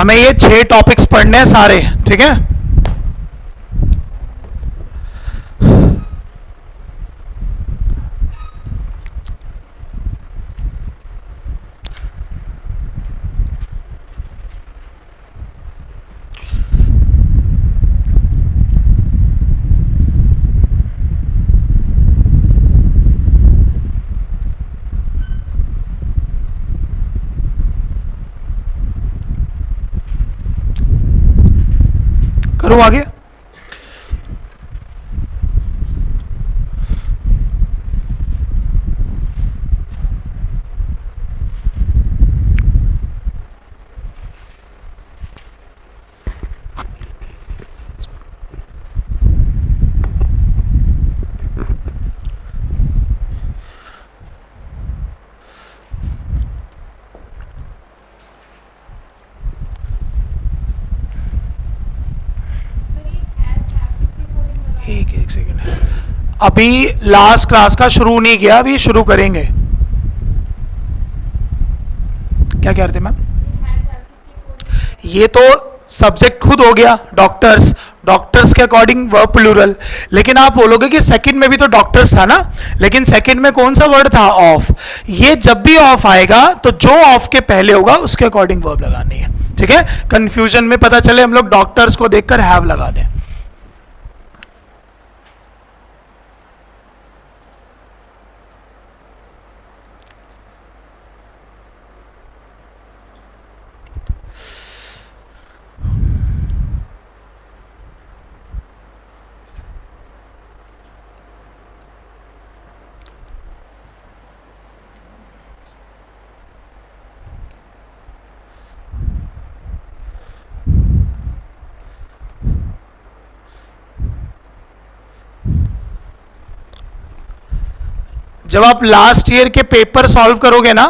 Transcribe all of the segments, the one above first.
हमें ये 6 टॉपिक्स पढ़ने हैं सारे, ठीक है। करूं आगे? एक सेकेंड, अभी लास्ट क्लास का शुरू नहीं किया, अभी शुरू करेंगे। क्या कह रहे थे मैम? ये तो सब्जेक्ट खुद हो गया, डॉक्टर्स। डॉक्टर्स के अकॉर्डिंग वर्ब प्लूरल। लेकिन आप बोलोगे कि सेकंड में भी तो डॉक्टर्स था ना, लेकिन सेकंड में कौन सा वर्ड था? ऑफ। ये जब भी ऑफ आएगा तो जो ऑफ के पहले होगा उसके अकॉर्डिंग वर्ब लगानी है, ठीक है। कंफ्यूजन में पता चले हम लोग डॉक्टर्स को देखकर हैव लगा दें। जब आप लास्ट ईयर के पेपर सॉल्व करोगे ना,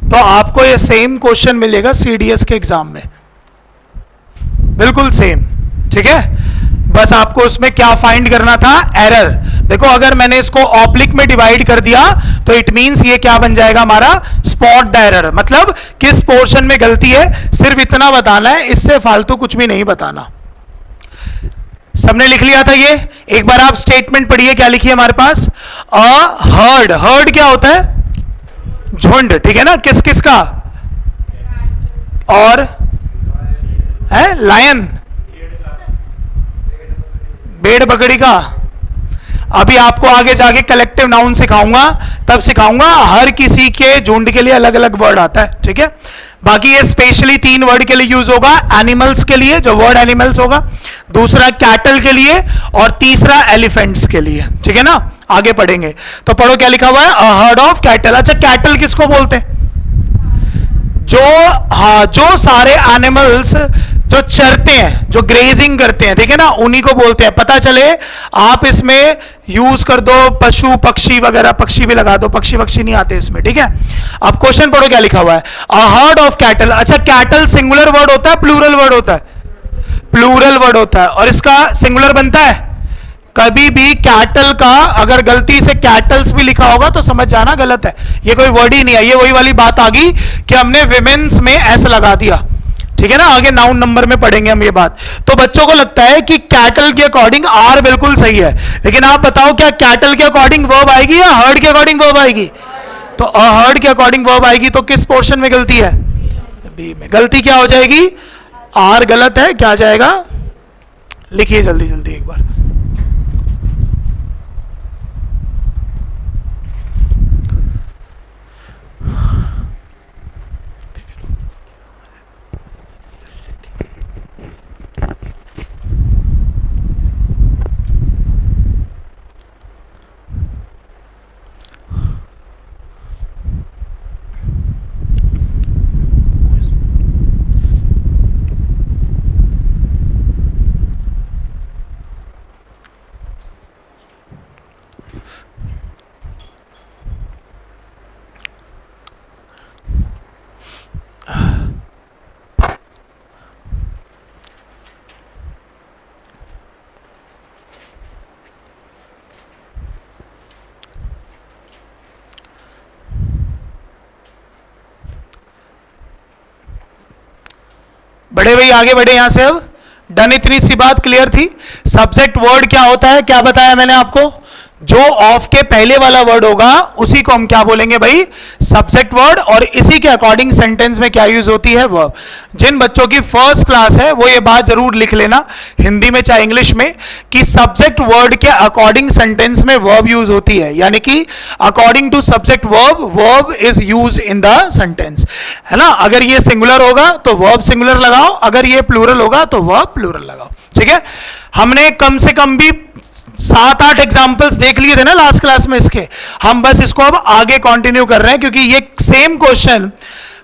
तो आपको ये सेम क्वेश्चन मिलेगा सीडीएस के एग्जाम में, बिल्कुल सेम, ठीक है। बस आपको उसमें क्या फाइंड करना था? एरर। देखो, अगर मैंने इसको ऑब्लिक में डिवाइड कर दिया तो इट मींस ये क्या बन जाएगा हमारा? Spot the error. मतलब किस पोर्शन में गलती है, सिर्फ इतना बताना है, इससे फालतू कुछ भी नहीं बताना। सबने लिख लिया था ये? एक बार आप स्टेटमेंट पढ़िए, क्या लिखिए हमारे पास? A herd. हर्ड क्या होता है? झुंड, ठीक है ना। किस किस का? और है लायन, भेड़ बकरी का। अभी आपको आगे जाके कलेक्टिव नाउन सिखाऊंगा, तब सिखाऊंगा हर किसी के झुंड के लिए अलग अलग वर्ड आता है, ठीक है। बाकी ये स्पेशली 3 वर्ड के लिए यूज होगा। एनिमल्स के लिए जो वर्ड एनिमल्स होगा, दूसरा कैटल के लिए, और तीसरा एलिफेंट्स के लिए, ठीक है ना। आगे पढ़ेंगे तो पढ़ो क्या लिखा हुआ है? A herd of cattle. अच्छा, कैटल किसको बोलते हैं? जो सारे एनिमल्स जो चरते हैं, जो ग्रेजिंग करते हैं, ठीक है ना, उन्हीं को बोलते हैं। पता चले आप इसमें यूज कर दो पशु पक्षी वगैरह, पक्षी भी लगा दो, पक्षी पक्षी नहीं आते इसमें, ठीक है। अब क्वेश्चन पढ़ो क्या लिखा हुआ है? A herd of cattle. अच्छा, कैटल सिंगुलर वर्ड होता है, प्लूरल वर्ड होता है? प्लूरल वर्ड होता है, और इसका सिंगुलर बनता है? कभी भी कैटल का अगर गलती से कैटल्स भी लिखा होगा तो समझ जाना गलत है, ये कोई वर्ड ही नहीं है। ये वही वाली बात आ गई कि हमने विमेन्स में एस लगा दिया, ठीक है ना। आगे नाउन नंबर में पढ़ेंगे हम ये बात। तो बच्चों को लगता है कि कैटल के अकॉर्डिंग आर बिल्कुल सही है, लेकिन आप बताओ क्या कैटल के अकॉर्डिंग वर्ब आएगी या हर्ड के अकॉर्डिंग वर्ब आएगी? तो अ हर्ड के अकॉर्डिंग वर्ब आएगी, तो किस पोर्शन में गलती है? बी में। गलती क्या हो जाएगी? आर गलत है, क्या जाएगा? लिखिए जल्दी जल्दी एक बार। बड़े भाई आगे बढ़े यहां से। अब डन, इतनी सी बात क्लियर थी। सब्जेक्ट वर्ड क्या होता है, क्या बताया मैंने आपको, जो ऑफ के पहले वाला वर्ड होगा उसी को हम क्या बोलेंगे भाई, सब्जेक्ट वर्ड, और इसी के अकॉर्डिंग सेंटेंस में क्या यूज होती है, वर्ब। जिन बच्चों की फर्स्ट क्लास है वो ये बात जरूर लिख लेना, हिंदी में चाहे इंग्लिश में, कि सब्जेक्ट वर्ड के अकॉर्डिंग सेंटेंस में वर्ब यूज होती है, यानी कि according to subject verb, verb is use in the sentence, है ना। अगर ये सिंगुलर होगा तो वर्ब सिंगुलर लगाओ, अगर ये प्लूरल होगा तो वर्ब प्लूरल लगाओ, ठीक है। हमने कम से कम भी 7-8 एग्जाम्पल्स देख लिए थे ना लास्ट क्लास में इसके, हम बस इसको अब आगे कंटिन्यू कर रहे हैं, क्योंकि ये सेम क्वेश्चन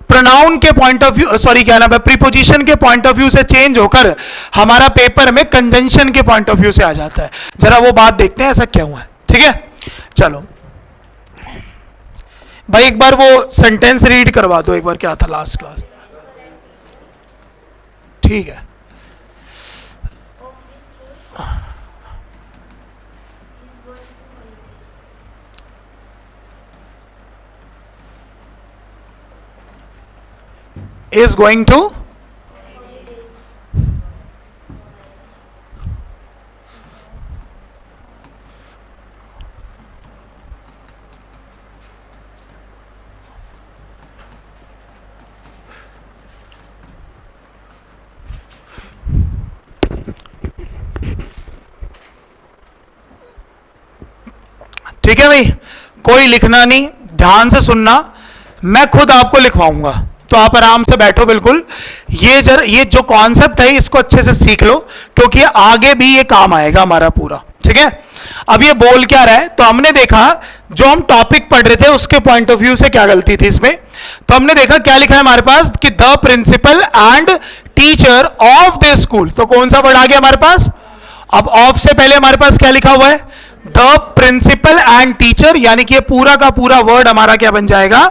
प्रोनाउन के पॉइंट ऑफ व्यू, सॉरी क्या नाम है, प्रीपोजिशन के पॉइंट ऑफ व्यू से चेंज होकर हमारा पेपर में कंजंक्शन के पॉइंट ऑफ व्यू से आ जाता है। जरा वो बात देखते हैं ऐसा क्या हुआ है, ठीक है। चलो भाई एक बार वो सेंटेंस रीड करवा दो एक बार, क्या था लास्ट क्लास, ठीक है। is going to ठीक है भाई, कोई लिखना नहीं, ध्यान से सुनना, मैं खुद आपको लिखवाऊंगा, तो आप आराम से बैठो बिल्कुल। ये जो कॉन्सेप्ट है इसको अच्छे से सीख लो, क्योंकि आगे भी ये काम आएगा हमारा पूरा, ठीक है। अब ये बोल क्या रहा है, तो हमने देखा जो हम टॉपिक पढ़ रहे थे उसके पॉइंट ऑफ व्यू से क्या गलती थी इसमें, तो हमने देखा क्या लिखा है हमारे पास कि the principal and teacher of the school, तो कौन सा वर्ड आ गया हमारे पास, अब ऑफ से पहले हमारे पास क्या लिखा हुआ है, द प्रिंसिपल एंड टीचर, यानी कि ये पूरा का पूरा वर्ड हमारा क्या बन जाएगा,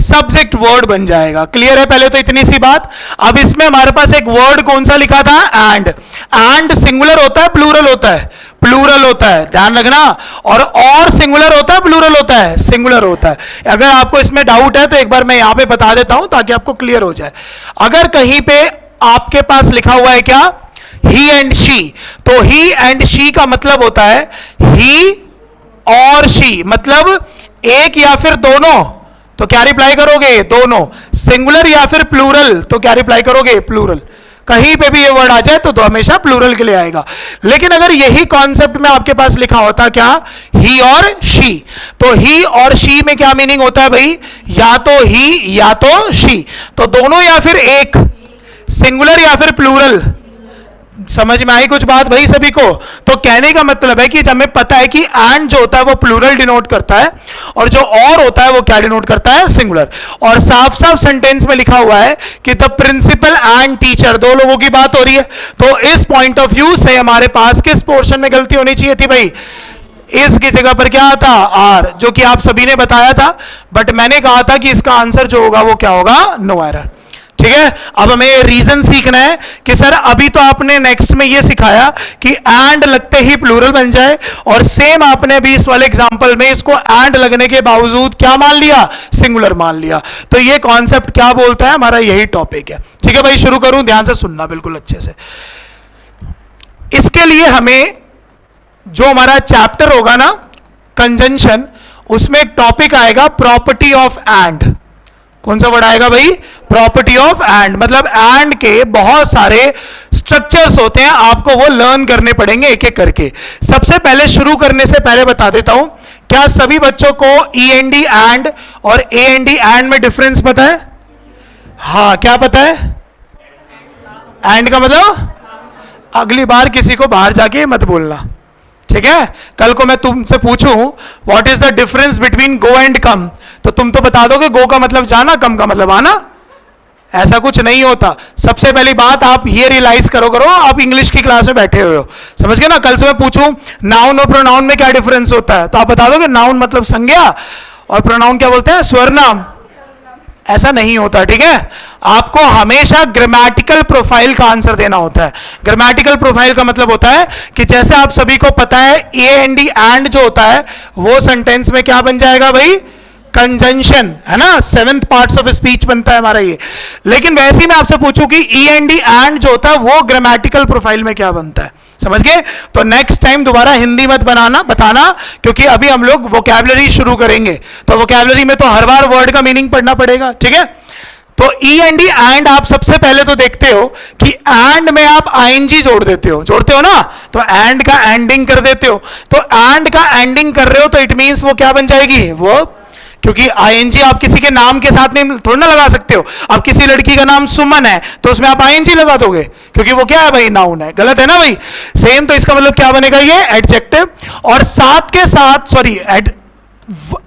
सब्जेक्ट वर्ड बन जाएगा। क्लियर है पहले तो इतनी सी बात। अब इसमें हमारे पास एक वर्ड कौन सा लिखा था, एंड सिंगुलर होता है प्लूरल होता है, प्लूरल होता है, ध्यान रखना, और सिंगुलर होता है प्लूरल होता है, सिंगुलर होता है। अगर आपको इसमें डाउट है तो एक बार मैं यहां पे बता देता हूं ताकि आपको क्लियर हो जाए। अगर कहीं पे आपके पास लिखा हुआ है क्या, ही एंड शी, तो ही एंड शी का मतलब होता है ही और शी, मतलब एक या फिर दोनों, तो क्या रिप्लाई करोगे, दोनों। सिंगुलर या फिर प्लूरल, तो क्या रिप्लाई करोगे, प्लूरल। कहीं पे भी ये वर्ड आ जाए तो हमेशा प्लूरल के लिए आएगा। लेकिन अगर यही कॉन्सेप्ट में आपके पास लिखा होता क्या, ही और शी, तो ही और शी में क्या मीनिंग होता है भाई, या तो ही या तो शी, तो दोनों या फिर एक, सिंगुलर या फिर प्लूरल। समझ में आई कुछ बात भाई सभी को। तो कहने का मतलब है कि हमें पता है कि एंड जो होता है वो प्लूरल डिनोट करता है, और जो और होता है वो क्या डिनोट करता है, सिंगुलर। और साफ साफ सेंटेंस में लिखा हुआ है कि द प्रिंसिपल एंड टीचर, दो लोगों की बात हो रही है। तो इस पॉइंट ऑफ व्यू से हमारे पास किस पोर्शन में गलती होनी चाहिए थी भाई, इस की जगह पर क्या आता, आर, जो कि आप सभी ने बताया था, बट मैंने कहा था कि इसका आंसर जो होगा वो क्या होगा, नो एरर। ठीक है। अब हमें रीजन सीखना है कि सर अभी तो आपने नेक्स्ट में ये सिखाया कि एंड लगते ही प्लूरल बन जाए, और सेम आपने भी इस वाले एग्जांपल में इसको एंड लगने के बावजूद क्या मान लिया, सिंगुलर मान लिया। तो ये कॉन्सेप्ट क्या बोलता है, हमारा यही टॉपिक है। ठीक है भाई, शुरू करूं, ध्यान से सुनना बिल्कुल अच्छे से। इसके लिए हमें जो हमारा चैप्टर होगा ना कंजंक्शन, उसमें एक टॉपिक आएगा प्रॉपर्टी ऑफ एंड। कौन सा वर्ड आएगा भाई, प्रॉपर्टी ऑफ एंड। मतलब एंड के बहुत सारे स्ट्रक्चर्स होते हैं, आपको वो लर्न करने पड़ेंगे एक एक करके। सबसे पहले शुरू करने से पहले बता देता हूं, क्या सभी बच्चों को ई एन डी एंड और ए एन डी एंड में डिफरेंस पता है? हाँ, क्या पता है? एंड का मतलब, अगली बार किसी को बाहर जाके मत बोलना, ठीक है। कल को मैं तुमसे पूछूं what is the difference between go and come, तो तुम तो बता दोगे गो का मतलब जाना, कम का मतलब आना। ऐसा कुछ नहीं होता। सबसे पहली बात आप ये रियलाइज करो आप इंग्लिश की क्लास में बैठे हुए हो, समझ गए ना। कल से मैं पूछूं नाउन और प्रोनाउन में क्या डिफरेंस होता है, तो आप बता दोगे नाउन मतलब संज्ञा और प्रोनाउन क्या बोलते हैं, स्वर्नाम। ऐसा नहीं होता, ठीक है। आपको हमेशा ग्रामेटिकल प्रोफाइल का आंसर देना होता है। ग्रामेटिकल प्रोफाइल का मतलब होता है कि जैसे आप सभी को पता है ए एंड डी एंड जो होता है वो सेंटेंस में क्या बन जाएगा भाई, कंजंक्शन है ना, 7th पार्ट्स ऑफ स्पीच बनता है हमारा ये। लेकिन वैसे ही मैं आपसे पूछूं कि ई एंड डी एंड जो होता है वो ग्रामेटिकल प्रोफाइल में क्या बनता है, समझ गए? तो नेक्स्ट टाइम दोबारा हिंदी मत बताना, क्योंकि अभी हम लोग वोकैबुलरी शुरू करेंगे, तो वोकैबुलरी में तो हर बार वर्ड का मीनिंग पढ़ना पड़ेगा, ठीक है? तो ई एंड डी एंड आप सबसे पहले तो देखते हो कि एंड में आप आईएनजी जोड़ते हो ना, तो एंड का एंडिंग कर देते हो। तो एंड का एंडिंग कर रहे हो तो इट मींस वो क्या बन जाएगी, वो, क्योंकि आईएनजी आप किसी के नाम के साथ नहीं थोड़ा ना लगा सकते हो। अब किसी लड़की का नाम सुमन है तो उसमें आप आईएनजी लगा दोगे, क्योंकि वो क्या है भाई, नाउन है, गलत है ना भाई? सेम, तो इसका मतलब क्या बनेगा, ये एडजेक्टिव, और साथ के साथ सॉरी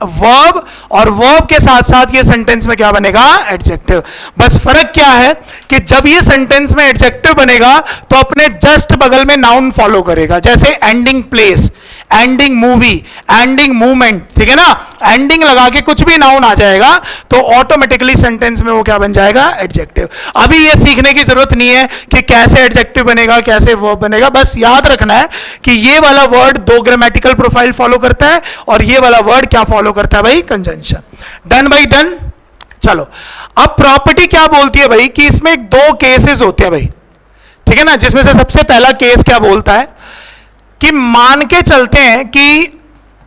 वर्ब, और वर्ब के साथ साथ ये सेंटेंस में क्या बनेगा, एडजेक्टिव। बस फर्क क्या है कि जब ये सेंटेंस में एडजेक्टिव बनेगा तो अपने जस्ट बगल में नाउन फॉलो करेगा, जैसे ending place, ending movie, ending movement, ठीक है ना? एंडिंग लगा के कुछ भी नाउन आ जाएगा तो ऑटोमेटिकली सेंटेंस में वो क्या बन जाएगा, एडजेक्टिव। अभी ये सीखने की जरूरत नहीं है कि कैसे एडजेक्टिव बनेगा, कैसे वर्ब बनेगा, बस याद रखना है कि ये वाला वर्ड दो ग्रामेटिकल प्रोफाइल फॉलो करता है और ये वाला वर्ड क्या फॉलो करता है भाई, कंजंक्शन। डन भाई, डन। चलो, अब प्रॉपर्टी क्या बोलती है भाई कि इसमें दो केसेस होते हैं भाई, ठीक है ना? जिसमें से सबसे पहला केस क्या बोलता है कि मान के चलते हैं कि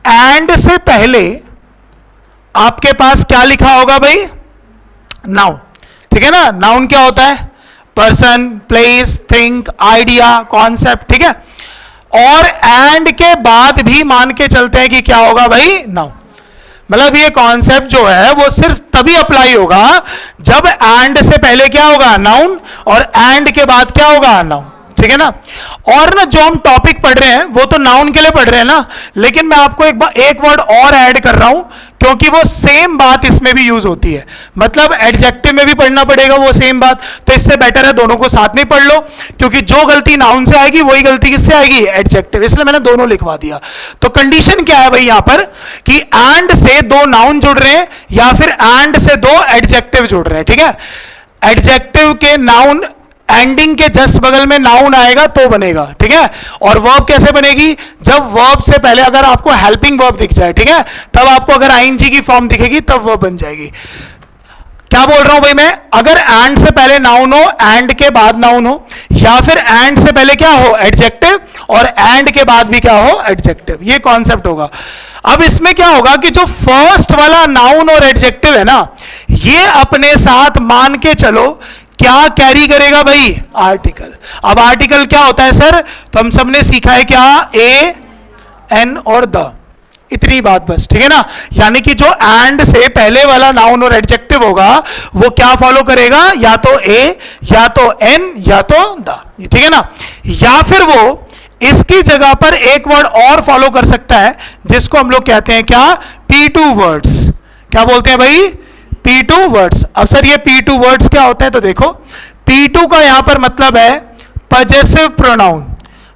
एंड से पहले आपके पास क्या लिखा होगा भाई, नाउन, ठीक है ना? नाउन क्या होता है, person, place, thing, idea, concept, ठीक है? और एंड के बाद भी मान के चलते हैं कि क्या होगा भाई, नाउन। मतलब ये कॉन्सेप्ट जो है वो सिर्फ तभी अप्लाई होगा जब एंड से पहले क्या होगा, नाउन, और एंड के बाद क्या होगा, नाउन, ठीक है ना? और ना जो हम टॉपिक पढ़ रहे हैं वो तो नाउन के लिए पढ़ रहे हैं ना, लेकिन मैं आपको एक वर्ड और ऐड कर रहा हूं क्योंकि वो सेम बात इसमें भी यूज होती है। मतलब एडजेक्टिव में भी पढ़ना पड़ेगा वो सेम बात, तो इससे बेटर है दोनों को साथ में पढ़ लो, क्योंकि जो गलती नाउन से आएगी वही गलती किससे आएगी, एडजेक्टिव। इसलिए मैंने दोनों लिखवा दिया। तो कंडीशन क्या है भाई यहां पर कि एंड से दो नाउन जुड़ रहे हैं या फिर एंड से दो एडजेक्टिव जुड़ रहे हैं, ठीक है? एडजेक्टिव के नाउन एंडिंग के जस्ट बगल में नाउन आएगा तो बनेगा, ठीक है? और वर्ब कैसे बनेगी, जब वर्ब से पहले अगर आपको हेल्पिंग वर्ब दिख जाए, ठीक है, तब आपको अगर आईएनजी की फॉर्म दिखेगी तब वर्ब बन जाएगी। क्या बोल रहा हूं भाई मैं, अगर एंड से पहले नाउन हो, एंड के बाद नाउन हो, या फिर एंड से पहले क्या हो, एडजेक्टिव, और एंड के बाद भी क्या हो, एडजेक्टिव, ये कॉन्सेप्ट होगा। अब इसमें क्या होगा कि जो फर्स्ट वाला नाउन और एडजेक्टिव है ना, ये अपने साथ मान के चलो क्या कैरी करेगा भाई, आर्टिकल। अब आर्टिकल क्या होता है सर, तो हम सबने सीखा है क्या, ए, एन और द, इतनी बात बस, ठीक है ना? यानी कि जो एंड से पहले वाला नाउन और एडजेक्टिव होगा वो क्या फॉलो करेगा, या तो ए, या तो एन, या तो द, ठीक है ना? या फिर वो इसकी जगह पर एक वर्ड और फॉलो कर सकता है जिसको हम लोग कहते हैं क्या, P2 वर्ड्स। क्या बोलते हैं भाई, P2 वर्ड्स। अब सर ये P2 वर्ड्स क्या होता है, तो देखो P2 का यहां पर मतलब है पजेसिव प्रोनाउन।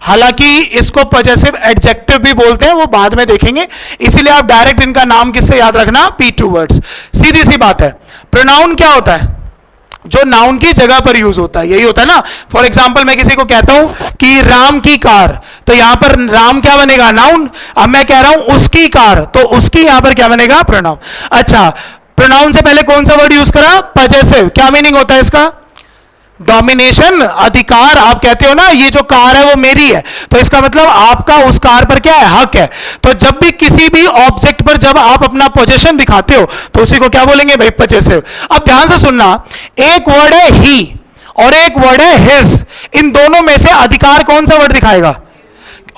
हालांकि इसको पजेसिव एडजेक्टिव भी बोलते हैं, वो बाद में देखेंगे, इसीलिए आप डायरेक्ट इनका नाम किससे याद रखना, P2 वर्ड्स। सीधी सी बात है। प्रोनाउन क्या होता है, जो नाउन की जगह पर यूज होता है, यही होता है ना। फॉर एग्जाम्पल मैं किसी को कहता हूं कि राम की कार, तो यहां पर राम क्या बनेगा, नाउन। अब मैं कह रहा हूं उसकी कार, तो उसकी यहां पर क्या बनेगा, प्रोनाउन। अच्छा, प्रोनाउन से पहले कौन सा वर्ड यूज करा, पजेसिव। क्या मीनिंग होता है इसका, डोमिनेशन, अधिकार। आप कहते हो ना ये जो कार है वो मेरी है, तो इसका मतलब आपका उस कार पर क्या है, हक है। तो जब भी किसी भी ऑब्जेक्ट पर जब आप अपना पोजेशन दिखाते हो तो उसी को क्या बोलेंगे भाई, पजेसिव। अब ध्यान से सुनना, एक वर्ड है ही और एक वर्ड है हिज, इन दोनों में से अधिकार कौन सा वर्ड दिखाएगा,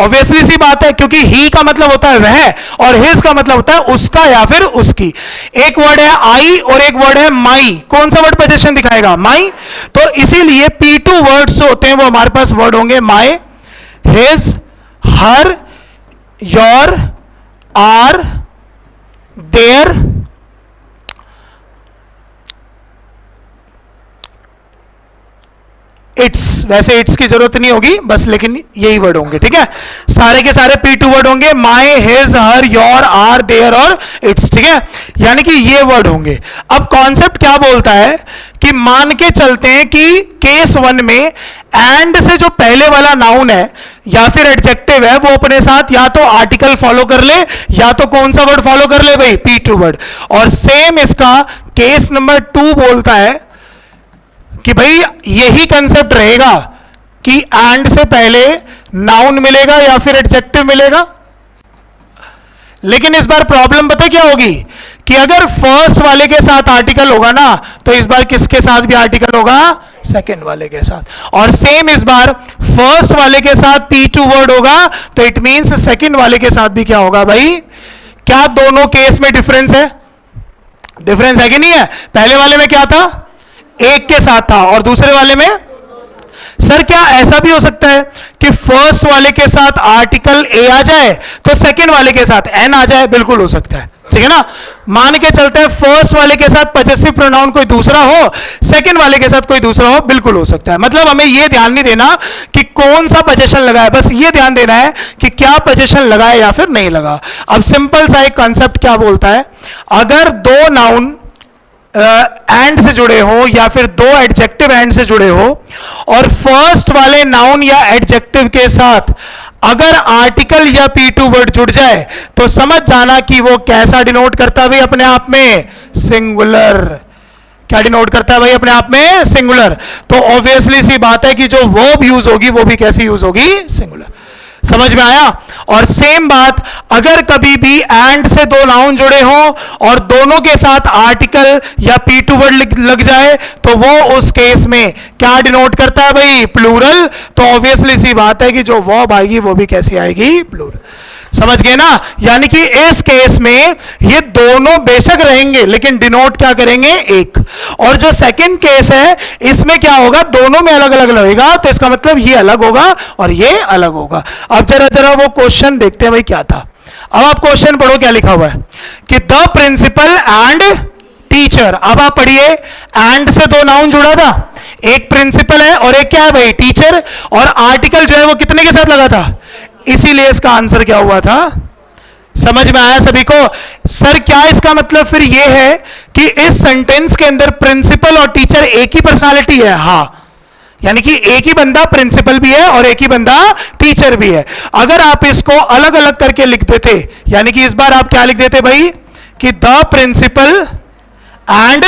ऑब्वियसली सी बात है, क्योंकि ही का मतलब होता है वह और हिज का मतलब होता है उसका या फिर उसकी। एक वर्ड है आई और एक वर्ड है माई, कौन सा वर्ड पोजीशन दिखाएगा, माई। तो इसीलिए P2 वर्ड्स जो होते हैं वो हमारे पास वर्ड होंगे my, his, her, your, our, their, its, वैसे इट्स की जरूरत नहीं होगी बस, लेकिन यही वर्ड होंगे, ठीक है। सारे के सारे P2 वर्ड होंगे, my, his, her, your, our, their और इट्स, ठीक है। यानी कि ये वर्ड होंगे। अब कॉन्सेप्ट क्या बोलता है कि मान के चलते हैं कि केस 1 में एंड से जो पहले वाला नाउन है या फिर एडजेक्टिव है वो अपने साथ या तो आर्टिकल फॉलो कर ले या तो कौन सा वर्ड फॉलो कर ले भाई, P2 वर्ड। और सेम इसका केस नंबर 2 बोलता है कि भाई यही कंसेप्ट रहेगा कि एंड से पहले नाउन मिलेगा या फिर एडजेक्टिव मिलेगा। लेकिन इस बार प्रॉब्लम पता क्या होगी कि अगर फर्स्ट वाले के साथ आर्टिकल होगा ना तो इस बार किसके साथ भी आर्टिकल होगा, सेकंड वाले के साथ। और सेम इस बार फर्स्ट वाले के साथ P2 वर्ड होगा तो इट मींस सेकंड वाले के साथ भी क्या होगा भाई। क्या दोनों केस में डिफरेंस है? डिफरेंस है कि नहीं है? पहले वाले में क्या था, एक के साथ था, और दूसरे वाले में। सर क्या ऐसा भी हो सकता है कि फर्स्ट वाले के साथ आर्टिकल ए आ जाए तो सेकंड वाले के साथ एन आ जाए? बिल्कुल हो सकता है, ठीक है ना। मान के चलते हैं फर्स्ट वाले के साथ पजेसिव प्रोनाउन कोई दूसरा हो, सेकंड वाले के साथ कोई दूसरा हो, बिल्कुल हो सकता है। मतलब हमें यह ध्यान नहीं देना कि कौन सा पोजीशन लगा है, बस ये ध्यान देना है कि क्या पोजीशन लगा है या फिर नहीं लगा। अब सिंपल सा एक कॉन्सेप्ट क्या बोलता है, अगर दो नाउन एंड से जुड़े हो या फिर दो एडजेक्टिव एंड से जुड़े हो और फर्स्ट वाले नाउन या एडजेक्टिव के साथ अगर आर्टिकल या P2 वर्ड जुड़ जाए तो समझ जाना कि वो कैसा डिनोट करता है भाई अपने आप में, सिंगुलर। क्या डिनोट करता है भाई अपने आप में, सिंगुलर। तो ऑब्वियसली सी बात है कि जो वर्ब यूज होगी वो भी कैसी यूज होगी, सिंगुलर। समझ में आया? और सेम बात अगर कभी भी एंड से दो नाउन जुड़े हो और दोनों के साथ आर्टिकल या P2 वर्ड लग जाए तो वो उस केस में क्या डिनोट करता है भाई, प्लूरल। तो ऑब्वियसली सी बात है कि जो वर्ब आएगी वो भी कैसी आएगी, प्लूरल। समझ गए ना? यानी कि इस केस में ये दोनों बेशक रहेंगे लेकिन डिनोट क्या करेंगे, एक। और जो सेकंड केस है इसमें क्या होगा, दोनों में अलग अलग लगेगा, तो इसका मतलब ये अलग होगा और ये अलग होगा। अब जरा जरा वो क्वेश्चन देखते हैं भाई क्या था। अब आप क्वेश्चन पढ़ो, क्या लिखा हुआ है कि द प्रिंसिपल एंड टीचर। अब आप पढ़िए, एंड से दो नाउन जुड़ा था, एक प्रिंसिपल है और एक क्या है भाई, टीचर। और आर्टिकल जो है वो कितने के साथ लगा था, इसीलिए इसका आंसर क्या हुआ था। समझ में आया सभी को? सर क्या इसका मतलब फिर यह है कि इस सेंटेंस के अंदर प्रिंसिपल और टीचर एक ही पर्सनालिटी है? हाँ, यानी कि एक ही बंदा प्रिंसिपल भी है और एक ही बंदा टीचर भी है। अगर आप इसको अलग अलग करके लिख देते, यानी कि इस बार आप क्या लिख देते भाई कि the principal and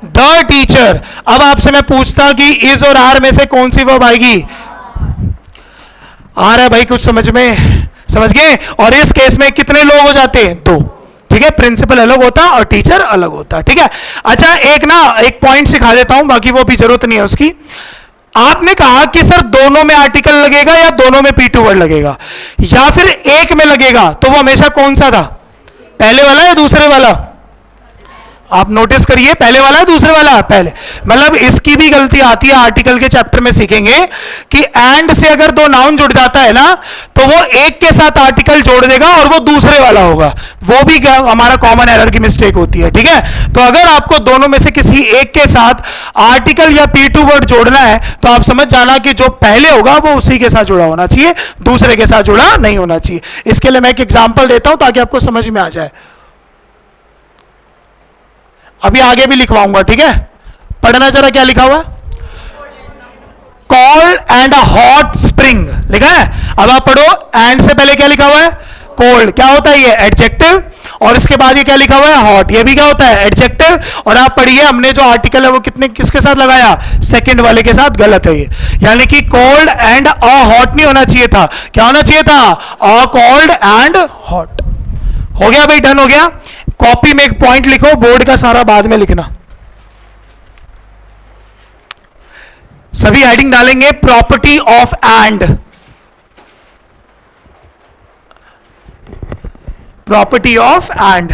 the teacher. अब आपसे मैं पूछता कि इज और आर में से कौन सी वर्ब आएगी, आ रहा है भाई कुछ समझ में, समझ गए? और इस केस में कितने लोग हो जाते हैं, दो, ठीक है। प्रिंसिपल अलग होता और टीचर अलग होता, ठीक है। अच्छा एक पॉइंट सिखा देता हूं, बाकी वो भी जरूरत नहीं है उसकी। आपने कहा कि सर दोनों में आर्टिकल लगेगा या दोनों में P2 वर्ड लगेगा या फिर एक में लगेगा, तो वो हमेशा कौन सा था, पहले वाला या दूसरे वाला? आप नोटिस करिए, पहले वाला है दूसरे वाला, पहले। मतलब इसकी भी गलती आती है, आर्टिकल के चैप्टर में सीखेंगे कि एंड से अगर दो नाउन जुड़ जाता है ना तो वो एक के साथ आर्टिकल जोड़ देगा और वो दूसरे वाला होगा। वो भी हमारा कॉमन एरर की मिस्टेक होती है, ठीक है। तो अगर आपको दोनों में से किसी एक के साथ आर्टिकल या P2 वर्ड जोड़ना है तो आप समझ जाना कि जो पहले होगा वो उसी के साथ जुड़ा होना चाहिए, दूसरे के साथ जुड़ा नहीं होना चाहिए। इसके लिए मैं एक एग्जाम्पल देता हूं ताकि आपको समझ में आ जाए। अभी आगे भी लिखवाऊंगा, ठीक है। पढ़ना जरा, क्या लिखा हुआ है, cold and a hot spring लिखा है। अब आप पढ़ो, एंड से पहले क्या लिखा हुआ है, कोल्ड। क्या होता है ये, एडजेक्टिव। और इसके बाद ये क्या लिखा हुआ है, हॉट। ये भी क्या होता है, एडजेक्टिव। और आप पढ़िए, हमने जो आर्टिकल है वो किसके साथ लगाया, सेकंड वाले के साथ। गलत है ये, यानी कि कोल्ड एंड अ हॉट नहीं होना चाहिए था। क्या होना चाहिए था, अ कोल्ड एंड हॉट। हो गया भाई, डन हो गया। कॉपी में एक पॉइंट लिखो, बोर्ड का सारा बाद में लिखना। सभी हेडिंग डालेंगे, property of and, property of and.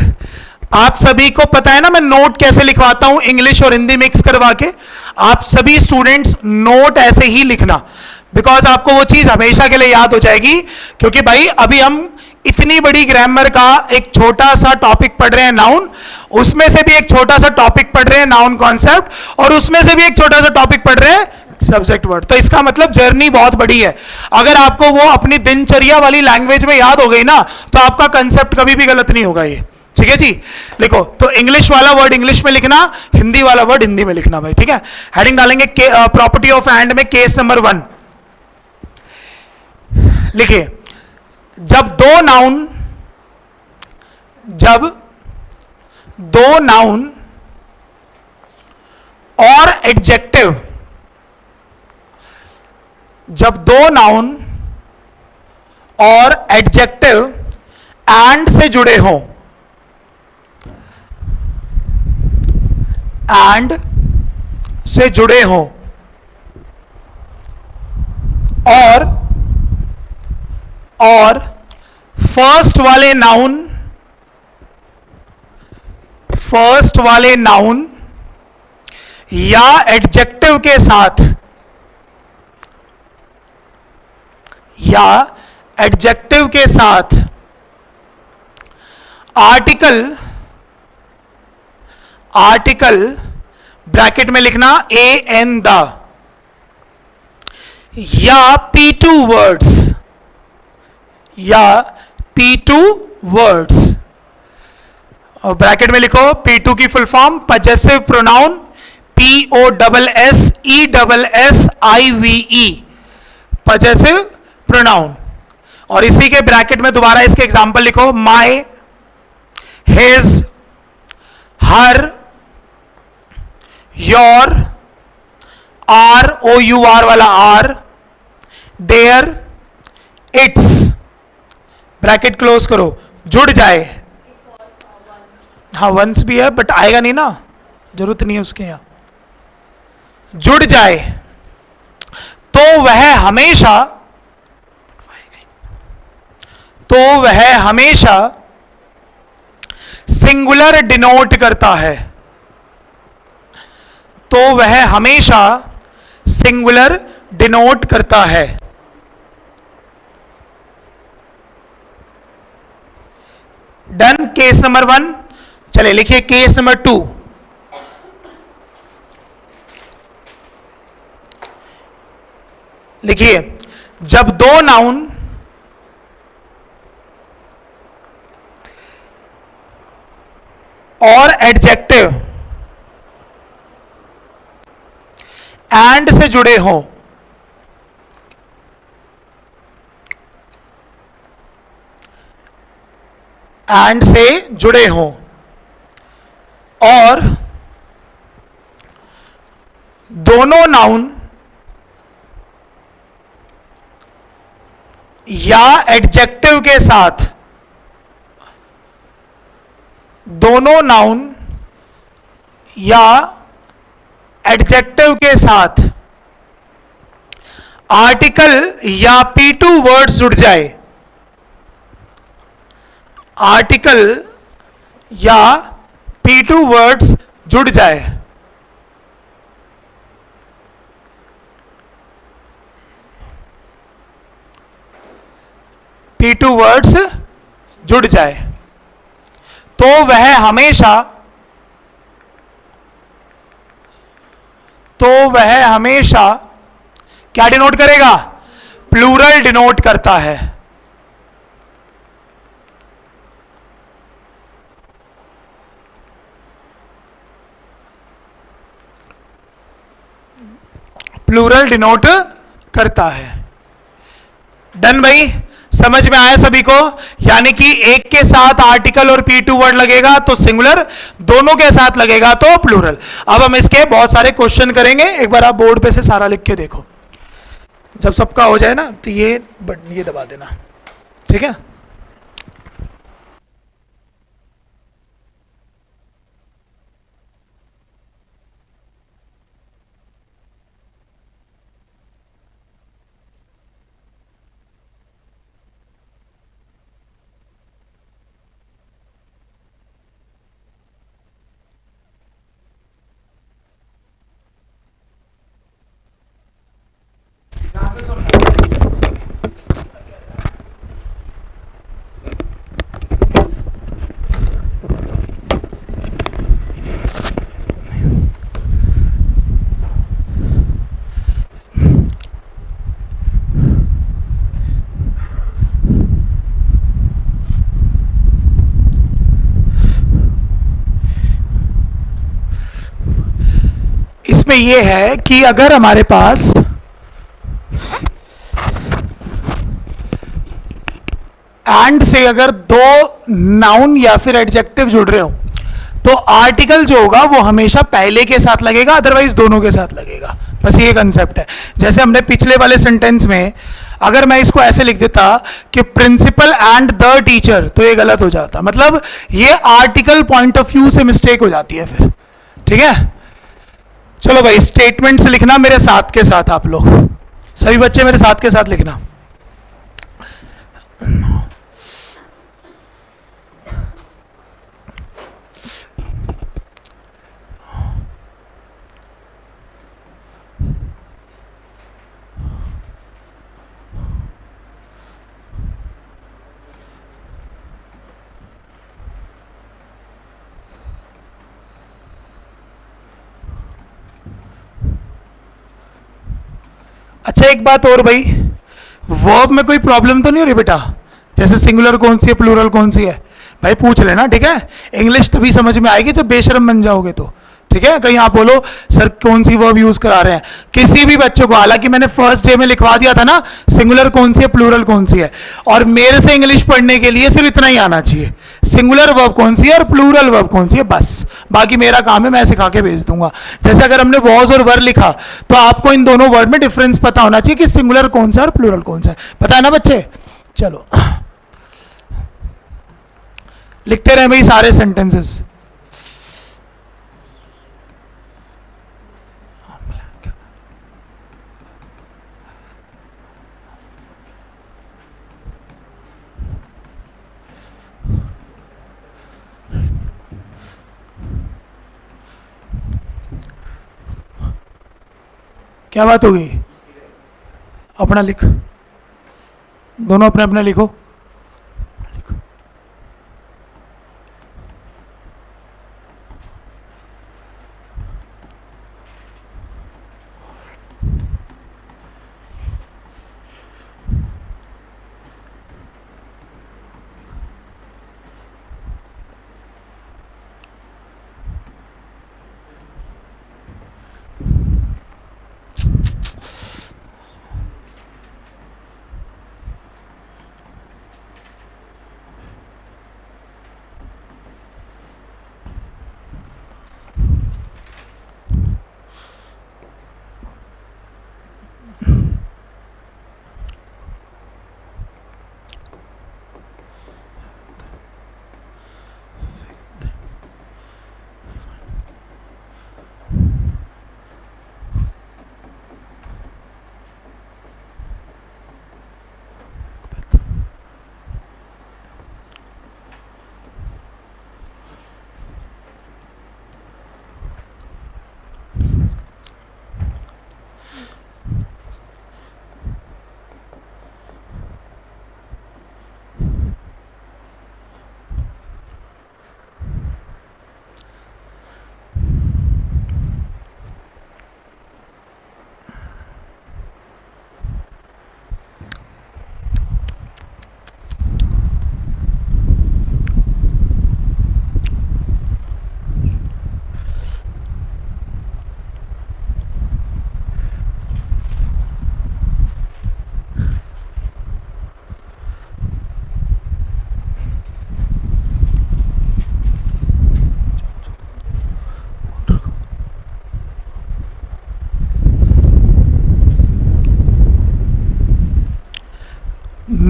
आप सभी को पता है ना मैं नोट कैसे लिखवाता हूं, इंग्लिश और हिंदी मिक्स करवा के। आप सभी स्टूडेंट्स नोट ऐसे ही लिखना, बिकॉज आपको वो चीज हमेशा के लिए याद हो जाएगी। क्योंकि भाई अभी हम इतनी बड़ी ग्रामर का एक छोटा सा टॉपिक पढ़ रहे हैं, नाउन, उसमें से भी एक छोटा सा टॉपिक पढ़ रहे हैं, नाउन कॉन्सेप्ट, और उसमें से भी एक छोटा सा टॉपिक पढ़ रहे हैं, सब्जेक्ट वर्ड। तो इसका मतलब जर्नी बहुत बड़ी है। अगर आपको वो अपनी दिनचर्या वाली लैंग्वेज में याद हो गई ना, तो आपका कंसेप्ट कभी भी गलत नहीं होगा ये। ठीक है जी, लिखो। तो इंग्लिश वाला वर्ड इंग्लिश में लिखना, हिंदी वाला वर्ड हिंदी में लिखना भाई। ठीक है, हेडिंग डालेंगे प्रॉपर्टी ऑफ एंड में केस नंबर 1 लिखिए। जब दो नाउन और एडजेक्टिव, जब दो नाउन और एडजेक्टिव एंड से जुड़े हों, एंड से जुड़े हों, और फर्स्ट वाले नाउन या एडजेक्टिव के साथ आर्टिकल ब्रैकेट में लिखना एन द, या P2 वर्ड्स, और ब्रैकेट में लिखो P2 की full form possessive pronoun, POSSESSIVE, possessive pronoun. और इसी के ब्रैकेट में दोबारा इसके एग्जांपल लिखो, my, his, her, your, OUR वाला R, their, its, bracket close करो, जुड़ जाए। हाँ वंस भी है बट आएगा नहीं ना, जरूरत नहीं है उसके, यहां जुड़ जाए तो वह हमेशा सिंगुलर डिनोट करता है, डन। केस नंबर 1, चले लिखिए केस नंबर 2। लिखिए, जब दो नाउन और एडजेक्टिव एंड से जुड़े हों, और दोनों नाउन या एडजेक्टिव के साथ, आर्टिकल या P2 वर्ड्स जुड़ जाए, P2 वर्ड्स जुड़ जाए, तो वह हमेशा क्या डिनोट करेगा? प्लूरल डिनोट करता है। प्लूरल डिनोट करता है। डन भाई, समझ में आया सभी को? यानी कि एक के साथ आर्टिकल और P2 वर्ड लगेगा तो सिंगुलर, दोनों के साथ लगेगा तो प्लूरल। अब हम इसके बहुत सारे क्वेश्चन करेंगे, एक बार आप बोर्ड पे से सारा लिख के देखो। जब सबका हो जाए ना तो ये बटन ये दबा देना, ठीक है? इसमें यह है कि अगर हमारे पास एंड से अगर दो नाउन या फिर एडजेक्टिव जुड़ रहे हो तो आर्टिकल जो होगा वो हमेशा पहले के साथ लगेगा, अदरवाइज दोनों के साथ लगेगा। बस ये कंसेप्ट है। जैसे हमने पिछले वाले सेंटेंस में अगर मैं इसको ऐसे लिख देता कि प्रिंसिपल एंड द टीचर, तो ये गलत हो जाता। मतलब ये आर्टिकल पॉइंट ऑफ व्यू से मिस्टेक हो जाती है फिर। ठीक है, चलो भाई स्टेटमेंट से लिखना मेरे साथ के साथ, आप लोग सभी बच्चे मेरे साथ के साथ लिखना। अच्छा एक बात और भाई, वर्ब में कोई प्रॉब्लम तो नहीं हो रही बेटा? जैसे सिंगुलर कौन सी है, प्लूरल कौन सी है, भाई पूछ लेना। ठीक है, इंग्लिश तभी समझ में आएगी जब बेशरम बन जाओगे तो। ठीक है, कहीं आप बोलो सर कौन सी वर्ब यूज करा रहे हैं, किसी भी बच्चों को, हालांकि मैंने फर्स्ट डे में लिखवा दिया था ना सिंगुलर कौन सी है, प्लूरल कौन सी है, और मेरे से इंग्लिश पढ़ने के लिए सिर्फ इतना ही आना चाहिए, सिंगुलर वर्ब कौन सी है और प्लूरल वर्ब कौन सी है, बस। बाकी मेरा काम है, मैं सिखा के भेज दूंगा। जैसे अगर हमने वॉज और वर लिखा तो आपको इन दोनों वर्ड में डिफरेंस पता होना चाहिए कि सिंगुलर कौन सा और प्लूरल कौन सा है। पता है ना बच्चे? चलो लिखते रहे भाई सारे सेंटेंसेस। क्या बात होगी? अपना लिख, दोनों अपने अपने लिखो।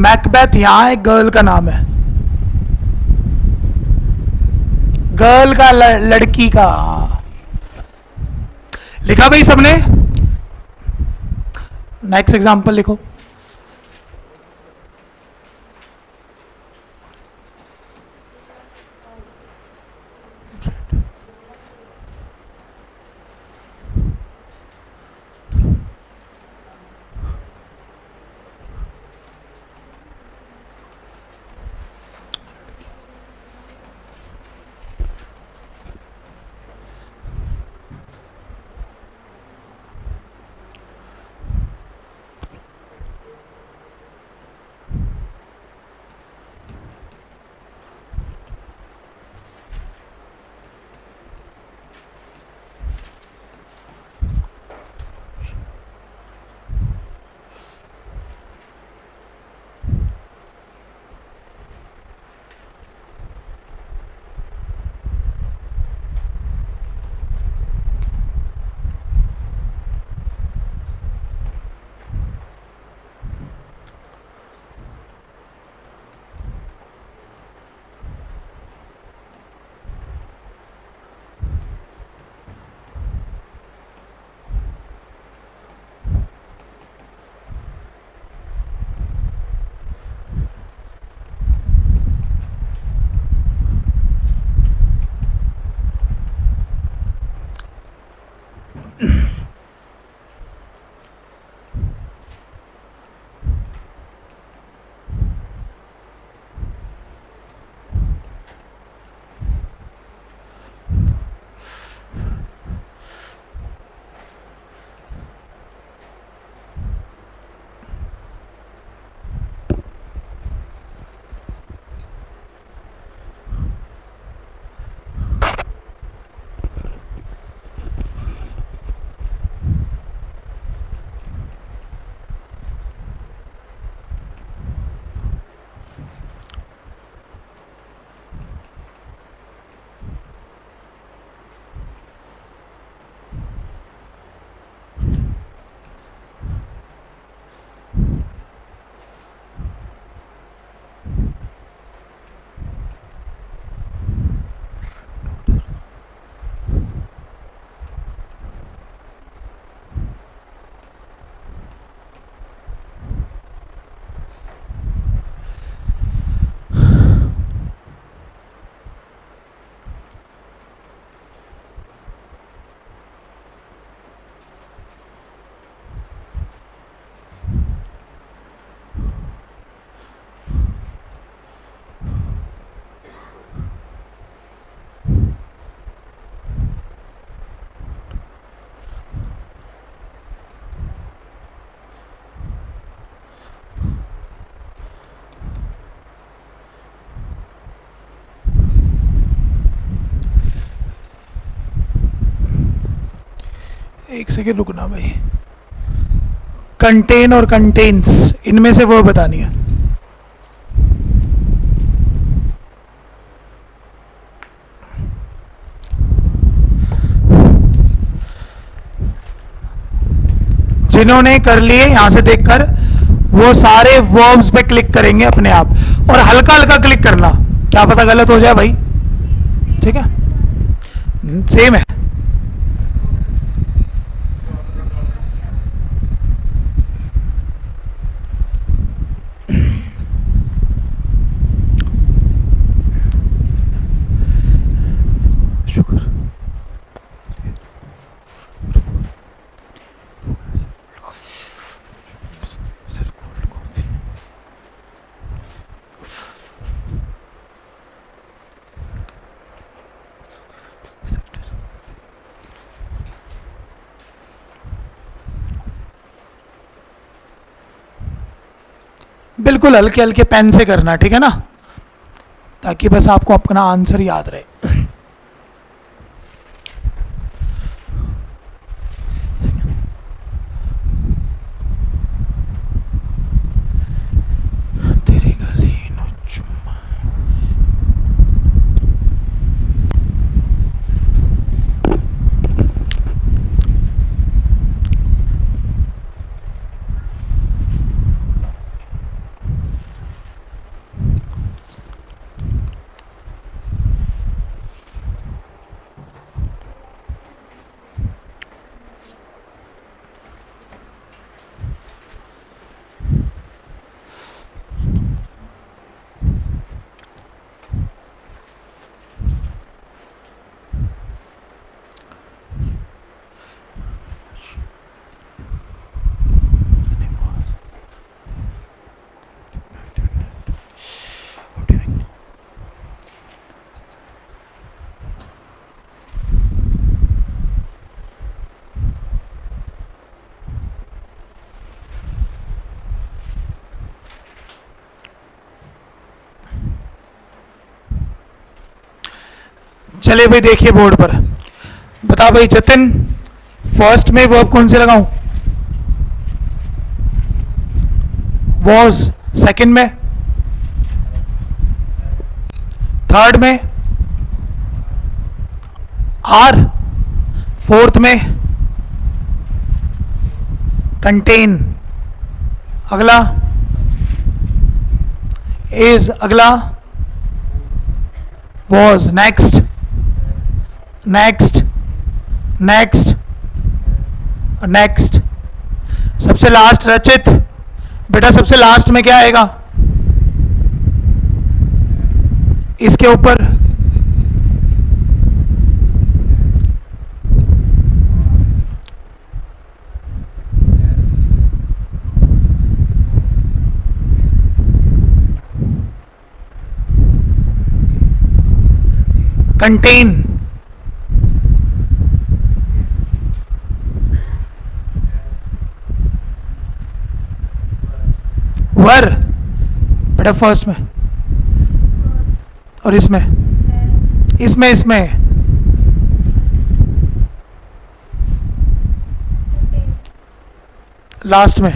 मैकबेथ यहां एक गर्ल का नाम है, गर्ल का, लड़की का। लिखा भाई सबने? नेक्स्ट एग्जांपल लिखो। एक सेकेंड रुकना भाई. कंटेन और कंटेन्स, इनमें से वो बतानी है. जिन्होंने कर लिए यहां से देखकर वो सारे वर्ब्स पे क्लिक करेंगे अपने आप, और हल्का हल्का क्लिक करना, क्या पता गलत हो जाए भाई. ठीक है, सेम है. बिल्कुल हल्के हल्के पेन से करना, ठीक है ना, ताकि बस आपको अपना आंसर याद रहे. तेरी गली नो चुम्मा. चले भाई, देखिए बोर्ड पर. बता भाई जतिन, फर्स्ट में वर्ब कौन से लगाऊं? वॉज. सेकंड में? थर्ड में? आर. फोर्थ में? कंटेन. अगला इज. अगला was. Next next next next. सबसे लास्ट रचित. बेटा सबसे लास्ट में क्या आएगा? इसके ऊपर कंटेन. वर. बेटा फर्स्ट में और इसमें इसमें इसमें लास्ट में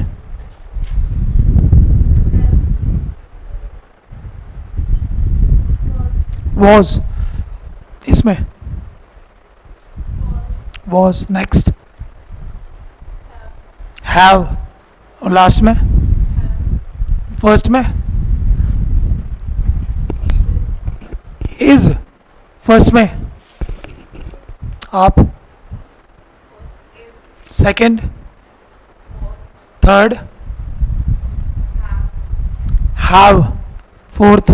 वॉज. इसमें वॉज. Next have. और लास्ट में फर्स्ट में इज. फर्स्ट में आप. Second. Third. Have. Fourth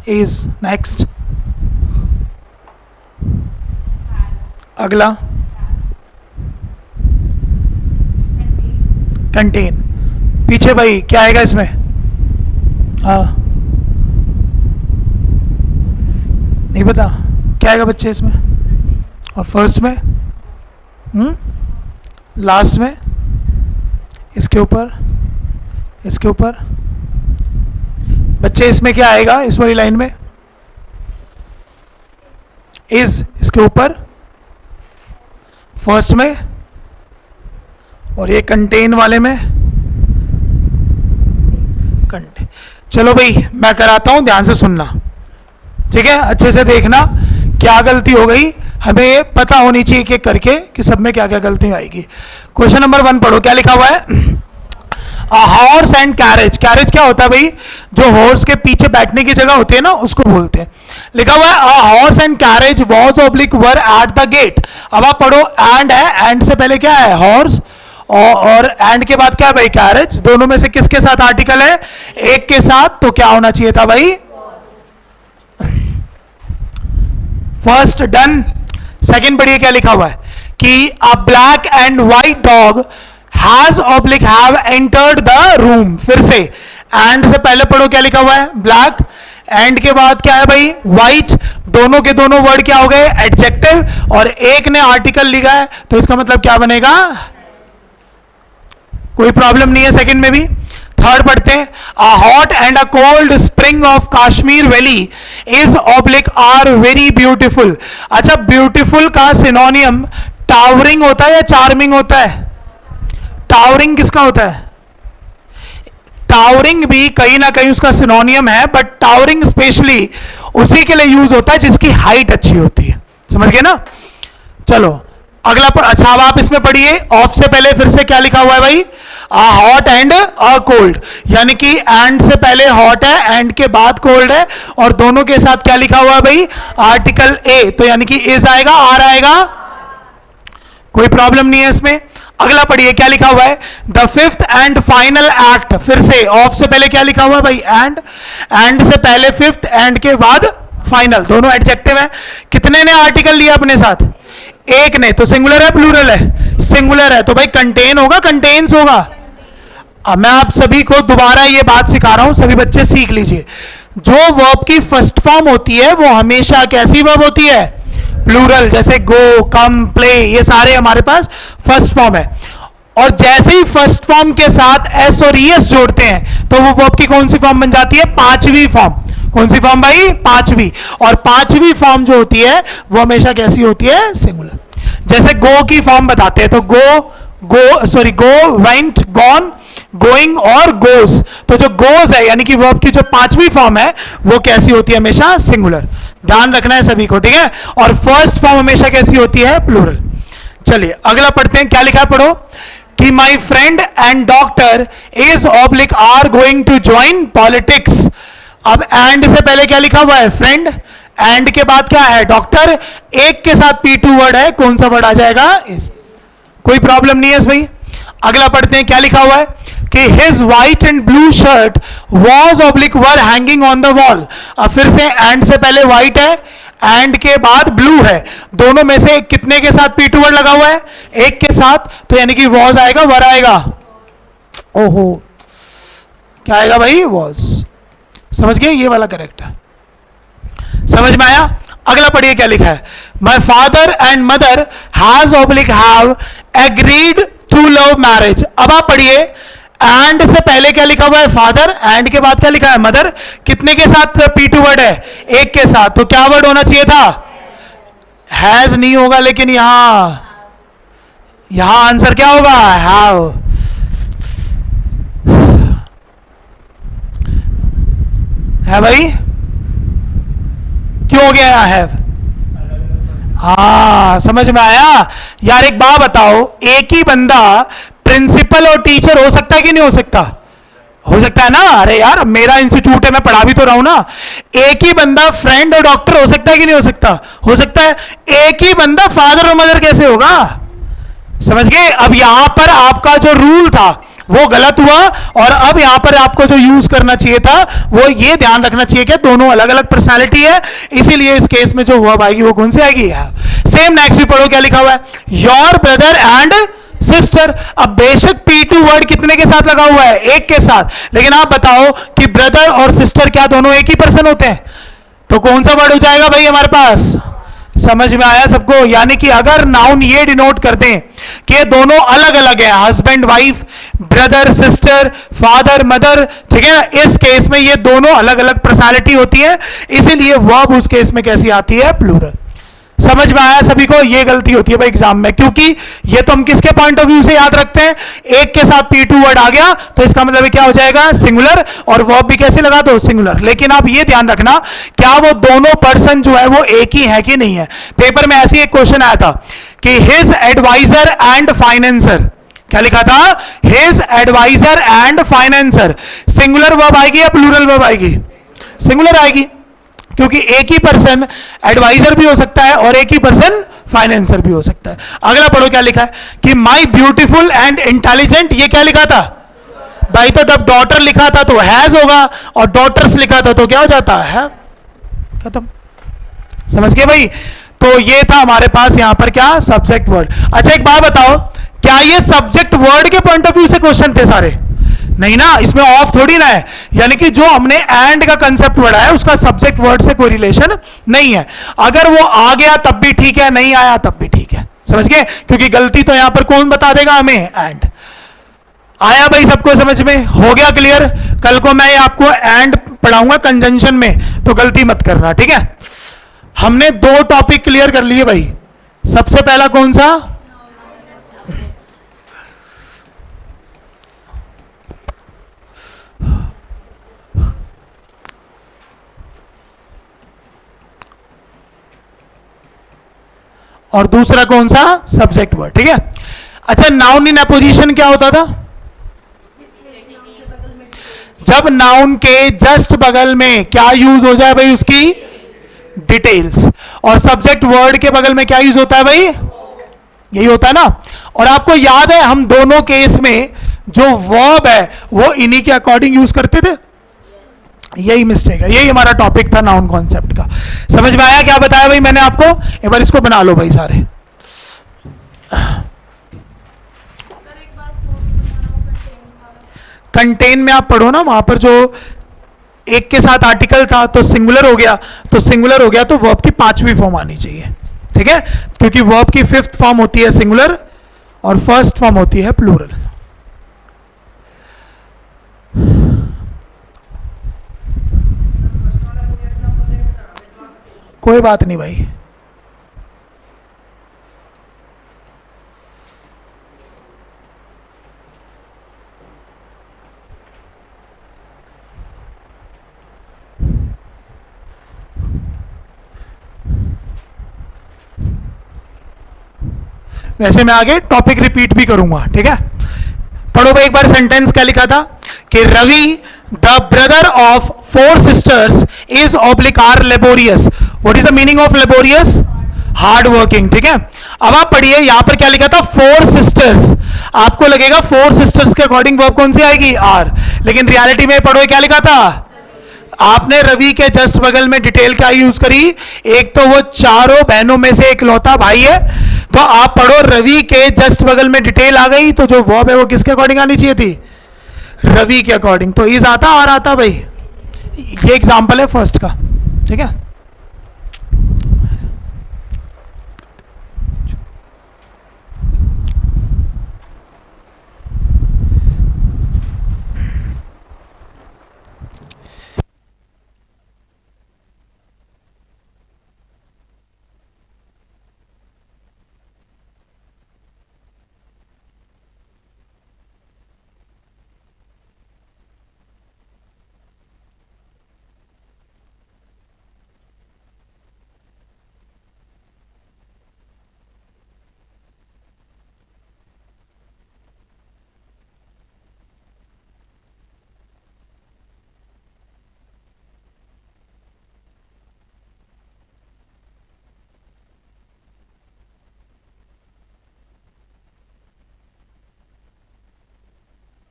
is. Next. अगला कंटेन. पीछे भाई क्या आएगा इसमें? हाँ नहीं पता क्या आएगा बच्चे इसमें? और फर्स्ट में लास्ट में इसके ऊपर इसके ऊपर. बच्चे इसमें क्या आएगा इस वाली लाइन में? इज. इसके ऊपर फर्स्ट में, और ये कंटेन वाले में कंटेन। चलो भाई मैं कराता हूं, ध्यान से सुनना, ठीक है, अच्छे से देखना क्या गलती हो गई, हमें पता होनी चाहिए कि करके कि सब में क्या क्या गलती आएगी। क्वेश्चन नंबर 1 पढ़ो, क्या लिखा हुआ है? A horse and carriage. Carriage क्या होता है भाई? जो हॉर्स के पीछे बैठने की जगह होती है ना, उसको बोलते हैं। लिखा हुआ है a horse and carriage was oblique were at the gate. अब आप पढ़ो, एंड है, एंड से पहले क्या है? हॉर्स, और एंड के बाद क्या है भाई? कैरेज। दोनों में से किसके साथ आर्टिकल है? एक के साथ, तो क्या होना चाहिए था भाई? First done. सेकंड पढ़िए क्या लिखा हुआ है कि अ black and white dog has oblique have entered the room. फिर से एंड से पहले पढ़ो क्या लिखा हुआ है? ब्लैक, एंड के बाद क्या है भाई? व्हाइट। दोनों के दोनों वर्ड क्या हो गए? एडजेक्टिव, और एक ने आर्टिकल लिखा है, तो इसका मतलब क्या बनेगा? कोई प्रॉब्लम नहीं है सेकंड में भी। थर्ड पढ़ते हैं, a hot and a cold spring of Kashmir valley is oblique are very beautiful. अच्छा, ब्यूटीफुल का सिनोनियम टावरिंग होता है या चार्मिंग होता है? टावरिंग किसका होता है? टावरिंग भी कहीं ना कहीं उसका सिनोनियम है, बट टावरिंग स्पेशली उसी के लिए यूज होता है जिसकी हाइट अच्छी होती है। समझ गए ना? चलो अगला अच्छा, अब आप इसमें पढ़िए, ऑफ से पहले फिर से क्या लिखा हुआ है भाई? अ हॉट एंड अ कोल्ड, यानी कि एंड से पहले हॉट है, एंड के बाद कोल्ड है, और दोनों के साथ क्या लिखा हुआ है भाई? आर्टिकल ए, तो यानी कि इज आएगा, आर आएगा, कोई प्रॉब्लम नहीं है इसमें। अगला पढ़िए क्या लिखा हुआ है? The fifth and final act. फिर से ऑफ से पहले क्या लिखा हुआ है भाई? एंड से पहले फिफ्थ, एंड के बाद फाइनल, दोनों एडजेक्टिव है। कितने ने आर्टिकल लिया अपने साथ? एक ने, तो सिंगुलर है प्लूरल है? सिंगुलर है, तो भाई कंटेन होगा, कंटेन्स होगा। अब मैं आप सभी को दोबारा ये बात सिखा रहा हूं, सभी बच्चे सीख लीजिए। जो वर्ब की फर्स्ट फॉर्म होती है वो हमेशा कैसी वर्ब होती है? प्लूरल। जैसे गो, कम, प्ले, ये सारे हमारे पास फर्स्ट फॉर्म है। और जैसे ही फर्स्ट फॉर्म के साथ एस और ईएस जोड़ते हैं तो वो वर्ब की कौन सी फॉर्म बन जाती है? पांचवी फॉर्म। कौन सी फॉर्म भाई? पांचवी। और पांचवी फॉर्म जो होती है वो हमेशा कैसी होती है? सिंगुलर। जैसे गो की फॉर्म बताते हैं तो गो, वेंट, गॉन, गोइंग और गोज। तो जो गोज है यानी कि वर्ब की जो पांचवी फॉर्म है वो कैसी होती है? हमेशा सिंगुलर। ध्यान रखना है सभी को, ठीक है? और फर्स्ट फॉर्म हमेशा कैसी होती है? प्लूरल। चलिए अगला पढ़ते हैं, क्या लिखा है? पढ़ो कि my friend and doctor is oblique are going to join politics. अब एंड से पहले क्या लिखा हुआ है? फ्रेंड, एंड के बाद क्या है? डॉक्टर, एक के साथ P2 वर्ड है, कौन सा वर्ड आ जाएगा? इज। कोई प्रॉब्लम नहीं है इसमें। अगला पढ़ते हैं, क्या लिखा हुआ है कि his white and blue shirt was oblique were hanging on the wall. अब फिर से एंड से पहले व्हाइट है, एंड के बाद ब्लू है, दोनों में से कितने के साथ P2 वर्ड लगा हुआ है? एक के साथ, तो यानी कि वॉज आएगा, वर आएगा। ओहो, क्या आएगा भाई? वॉज। समझ गए? ये वाला करेक्ट है, समझ में आया? अगला पढ़िए क्या लिखा है? My father and mother has oblique have agreed to love marriage. अब आप पढ़िए, एंड से पहले क्या लिखा हुआ है? फादर, एंड के बाद क्या लिखा है? मदर। कितने के साथ P2 वर्ड है? एक के साथ, तो क्या वर्ड होना चाहिए था? हैज नहीं होगा, लेकिन यहां आंसर क्या होगा? हैव। है भाई? क्यों हो गया हैव? हाँ, समझ में आया यार। एक बात बताओ, एक ही बंदा प्रिंसिपल और टीचर हो सकता है कि नहीं हो सकता? हो सकता है ना? अरे यार मेरा इंस्टीट्यूट है, मैं पढ़ा भी तो रहा हूं ना। एक ही बंदा फ्रेंड और डॉक्टर हो सकता है कि नहीं हो सकता? हो सकता है। एक ही बंदा फादर और मदर कैसे होगा? समझ गए? अब यहां पर आपका जो रूल था वो गलत हुआ, और अब यहां पर आपको जो यूज करना चाहिए था वो ये ध्यान रखना चाहिए कि दोनों अलग अलग पर्सनालिटी है, इसीलिए इस केस में जो वर्ब आएगी वो कौन सी आएगी? सेम नेक्स्ट भी पढ़ो, क्या लिखा हुआ है? Your brother and sister. अब बेशक P2 वर्ड कितने के साथ लगा हुआ है? एक के साथ, लेकिन आप बताओ कि ब्रदर और सिस्टर क्या दोनों एक ही पर्सन होते हैं? तो कौन सा वर्ड हो जाएगा भाई हमारे पास? समझ में आया सबको? यानी कि अगर नाउन ये डिनोट कर दें कि ये दोनों अलग अलग है, husband wife, brother sister, father mother, ठीक है, इस केस में ये दोनों अलग अलग पर्सनालिटी होती है, इसीलिए वर्ब उस केस में कैसी आती है? प्लूरल। समझ में आया सभी को? ये गलती होती है भाई एग्जाम में, क्योंकि ये तो हम किसके पॉइंट ऑफ व्यू से याद रखते हैं, एक के साथ P2 वर्ड आ गया तो इसका मतलब क्या हो जाएगा, सिंगुलर, और वर्ब भी कैसे लगा दो, सिंगुलर। लेकिन आप ये ध्यान रखना, क्या वो दोनों पर्सन जो है वो एक ही है कि नहीं है। पेपर में ऐसे एक क्वेश्चन आया था कि हिज एडवाइजर एंड फाइनेंसर, क्या लिखा था, his adviser and financer, singular verb आएगी या प्लूरल वर्ब आएगी, सिंगुलर आएगी, क्योंकि एक ही पर्सन एडवाइजर भी हो सकता है और एक ही पर्सन फाइनेंसर भी हो सकता है। अगला पढ़ो क्या लिखा है कि माई ब्यूटीफुल एंड इंटेलिजेंट, ये क्या लिखा था भाई, तो जब डॉटर लिखा था तो हैज होगा, और डॉटर्स लिखा था तो क्या हो जाता है, खत्म। समझ गए भाई? तो ये था हमारे पास यहां पर क्या, सब्जेक्ट वर्ड। अच्छा एक बात बताओ, क्या ये सब्जेक्ट वर्ड के पॉइंट ऑफ व्यू से क्वेश्चन थे सारे? नहीं ना, इसमें ऑफ थोड़ी ना है, यानी कि जो हमने एंड का कंसेप्ट पढ़ा है उसका सब्जेक्ट वर्ड से कोई रिलेशन नहीं है। अगर वो आ गया तब भी ठीक है, नहीं आया तब भी ठीक है। समझ गए? क्योंकि गलती तो यहां पर कौन बता देगा हमें, एंड। आया भाई सबको समझ में? हो गया क्लियर? कल को मैं आपको एंड पढ़ाऊंगा कंजंक्शन में, तो गलती मत करना, ठीक है? हमने 2 टॉपिक क्लियर कर लिए भाई। सबसे पहला कौन सा, और दूसरा कौन सा, सब्जेक्ट वर्ड, ठीक है? अच्छा, नाउन इन अपोजिशन क्या होता था, जब नाउन के जस्ट बगल में क्या यूज हो जाए भाई, उसकी डिटेल्स, और सब्जेक्ट वर्ड के बगल में क्या यूज होता है भाई, यही होता है ना। और आपको याद है हम दोनों केस में जो वर्ब है वो इन्हीं के अकॉर्डिंग यूज करते थे, यही मिस्टेक है, यही हमारा टॉपिक था नाउन कॉन्सेप्ट का। समझ में आया क्या बताया भाई मैंने आपको? एक बार इसको बना लो भाई सारे। कंटेन में आप पढ़ो ना, वहां पर जो एक के साथ आर्टिकल था तो सिंगुलर हो गया, तो सिंगुलर हो गया तो वर्ब की 5वीं फॉर्म आनी चाहिए, ठीक है? क्योंकि वर्ब की 5th फॉर्म होती है सिंगुलर और 1st फॉर्म होती है प्लूरल। कोई बात नहीं भाई, वैसे मैं आगे टॉपिक रिपीट भी करूंगा, ठीक है? पढ़ो भाई एक बार सेंटेंस, क्या लिखा था कि Ravi the brother of 4 sisters is ऑब्लिकार laborious. What is the meaning of laborious, hard working, ठीक है? अब आप पढ़िए, यहां पर क्या लिखा था, 4 सिस्टर्स। आपको लगेगा 4 सिस्टर्स के अकॉर्डिंग वर्ब कौन सी आएगी, आर, लेकिन रियलिटी में पढ़ो क्या लिखा था, आपने रवि के जस्ट बगल में डिटेल क्या यूज करी, एक तो वो चारों बहनों में से इकलौता भाई है, तो आप पढ़ो रवि के जस्ट बगल में डिटेल आ गई, तो जो वर्ब है वो किसके अकॉर्डिंग आनी चाहिए थी, रवि के अकॉर्डिंग। तो इज आता आर आता भाई, ये एग्जांपल है फर्स्ट का, ठीक है?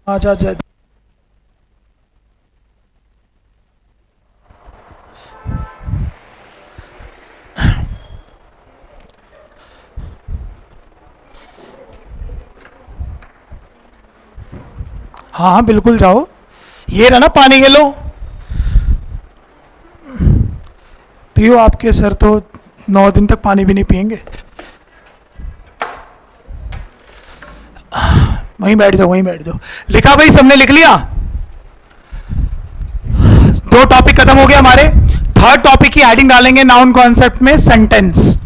अच्छा अच्छा, हाँ हाँ बिल्कुल जाओ, ये रहा ना पानी के लो, पियो, आपके सर तो 9 दिन तक पानी भी नहीं पिएंगे। वहीं बैठ जाओ, वहीं बैठ जाओ। लिखा भाई, सबने लिख लिया? 2 टॉपिक खत्म हो गया हमारे। 3rd टॉपिक की हेडिंग डालेंगे नाउन कॉन्सेप्ट में, सेंटेंस।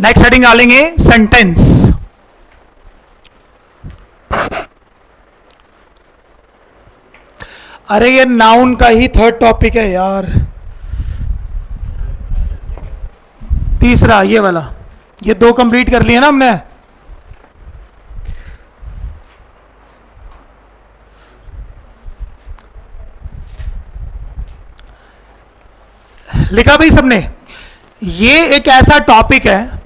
नेक्स्ट हेडिंग डालेंगे सेंटेंस। अरे ये नाउन का ही थर्ड टॉपिक है यार, तीसरा ये वाला, ये दो कंप्लीट कर लिए ना हमने। लिखा भाई सबने? ये एक ऐसा टॉपिक है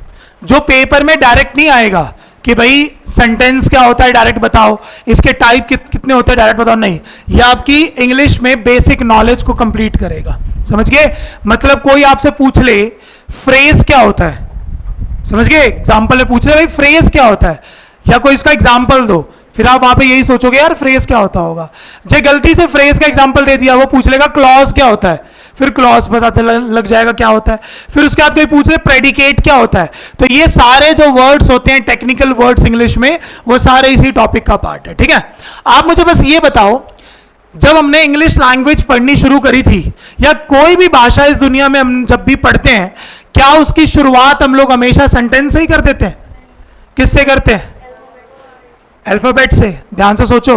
जो पेपर में डायरेक्ट नहीं आएगा कि भाई सेंटेंस क्या होता है डायरेक्ट बताओ, इसके टाइप कितने होते हैं डायरेक्ट बताओ, नहीं। ये आपकी इंग्लिश में बेसिक नॉलेज को कंप्लीट करेगा, समझ गए? मतलब कोई आपसे पूछ ले फ्रेज क्या होता है, समझ गए? एग्जाम्पल में पूछ ले भाई फ्रेज क्या होता है, या कोई उसका एग्जाम्पल दो, फिर आप वहां पे यही सोचोगे यार फ्रेज क्या होता होगा। जो गलती से फ्रेज का एग्जाम्पल दे दिया, वो पूछ लेगा क्लॉज क्या होता है, फिर क्लॉज पता लग जाएगा क्या होता है। फिर उसके बाद कोई पूछ ले प्रेडिकेट क्या होता है। तो ये सारे जो वर्ड्स होते हैं टेक्निकल वर्ड्स इंग्लिश में, वो सारे इसी टॉपिक का पार्ट है, ठीक है? आप मुझे बस ये बताओ, जब हमने इंग्लिश लैंग्वेज पढ़नी शुरू करी थी, या कोई भी भाषा इस दुनिया में हम जब भी पढ़ते हैं, क्या उसकी शुरुआत हम लोग हमेशा सेंटेंस से ही कर देते हैं? किससे करते हैं? अल्फाबेट से। ध्यान से सोचो,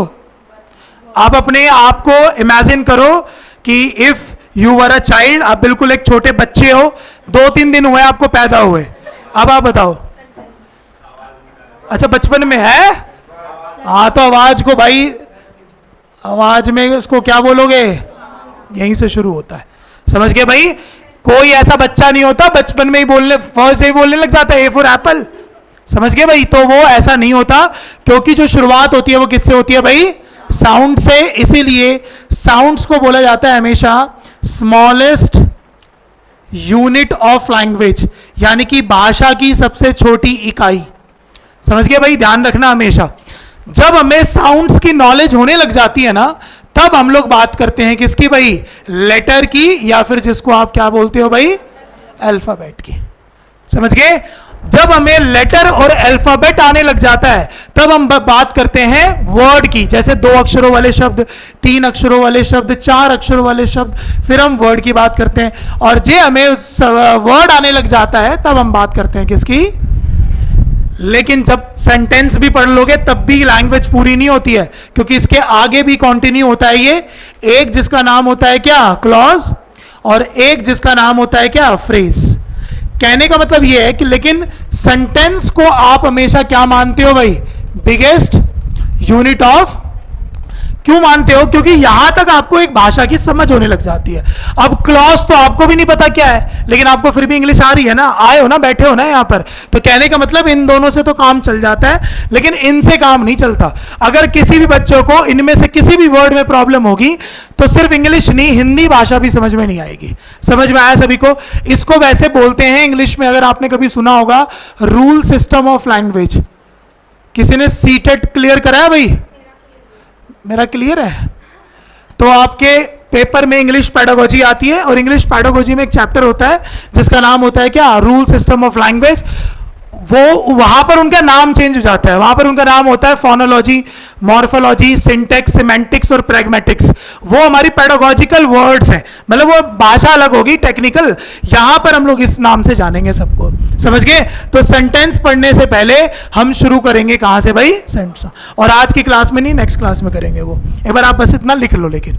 आप अपने आप को इमेजिन करो कि if you were a child, आप बिल्कुल एक छोटे बच्चे हो, 2-3 दिन हुए आपको पैदा हुए, अब आप बताओ। अच्छा बचपन में है, हाँ तो आवाज को भाई, आवाज में उसको क्या बोलोगे? यहीं से शुरू होता है, समझ गए भाई? कोई ऐसा बच्चा नहीं होता बचपन में ही बोलने, फर्स्ट डे बोलने लग जाता है ए फॉर एप्पल, समझ गए भाई? तो वो ऐसा नहीं होता, क्योंकि जो शुरुआत होती है वो किससे होती है भाई? साउंड से। इसीलिए साउंड्स को बोला जाता है हमेशा स्मॉलेस्ट यूनिट ऑफ लैंग्वेज, यानी कि भाषा की सबसे छोटी इकाई, समझ गए भाई? ध्यान रखना हमेशा, जब हमें साउंड्स की नॉलेज होने लग जाती है ना, तब हम लोग बात करते हैं किसकी भाई? लेटर की, या फिर जिसको आप क्या बोलते हो भाई? अल्फाबेट की, समझ गए? जब हमें लेटर और अल्फाबेट आने लग जाता है, तब हम बात करते हैं वर्ड की। जैसे 2 अक्षरों वाले शब्द, 3 अक्षरों वाले शब्द, 4 अक्षरों वाले शब्द, फिर हम वर्ड की बात करते हैं। और जे हमें वर्ड आने लग जाता है, तब हम बात करते हैं किसकी? लेकिन जब सेंटेंस भी पढ़ लोगे तब भी लैंग्वेज पूरी नहीं होती है, क्योंकि इसके आगे भी कंटिन्यू होता है ये, एक जिसका नाम होता है क्या? क्लॉज, और एक जिसका नाम होता है क्या? फ्रेज। कहने का मतलब यह है कि लेकिन सेंटेंस को आप हमेशा क्या मानते हो भाई? Biggest unit of. क्यों मानते हो? क्योंकि यहां तक आपको एक भाषा की समझ होने लग जाती है। अब क्लॉज तो आपको भी नहीं पता क्या है, लेकिन आपको फिर भी इंग्लिश आ रही है ना, आए हो ना, बैठे हो ना यहां पर, तो कहने का मतलब इन दोनों से तो काम चल जाता है, लेकिन इनसे काम नहीं चलता। अगर किसी भी बच्चों को इनमें से किसी भी वर्ड में प्रॉब्लम होगी, तो सिर्फ इंग्लिश नहीं, हिंदी भाषा भी समझ में नहीं आएगी। समझ में आया सभी को? इसको वैसे बोलते हैं इंग्लिश में, अगर आपने कभी सुना होगा, रूल सिस्टम ऑफ लैंग्वेज। किसी ने सीटेट क्लियर कराया भाई? मेरा क्लियर है? तो आपके पेपर में इंग्लिश पैडागोजी आती है, और इंग्लिश पैडागोजी में एक चैप्टर होता है जिसका नाम होता है क्या? Rule system of language. वो वहां पर उनका नाम चेंज हो जाता है, वहां पर उनका नाम होता है फोनोलॉजी, मॉर्फोलॉजी, सिंटेक्स, सिमेंटिक्स और प्रैग्मेटिक्स। वो हमारी पैडागोजिकल वर्ड्स हैं, मतलब वो भाषा अलग होगी टेक्निकल, यहां पर हम लोग इस नाम से जानेंगे सबको, समझ गए? तो सेंटेंस पढ़ने से पहले हम शुरू करेंगे कहां से भाई? सेंटेंस। और आज की क्लास में नहीं, नेक्स्ट क्लास में करेंगे वो। एक बार आप बस इतना लिख लो लेकिन।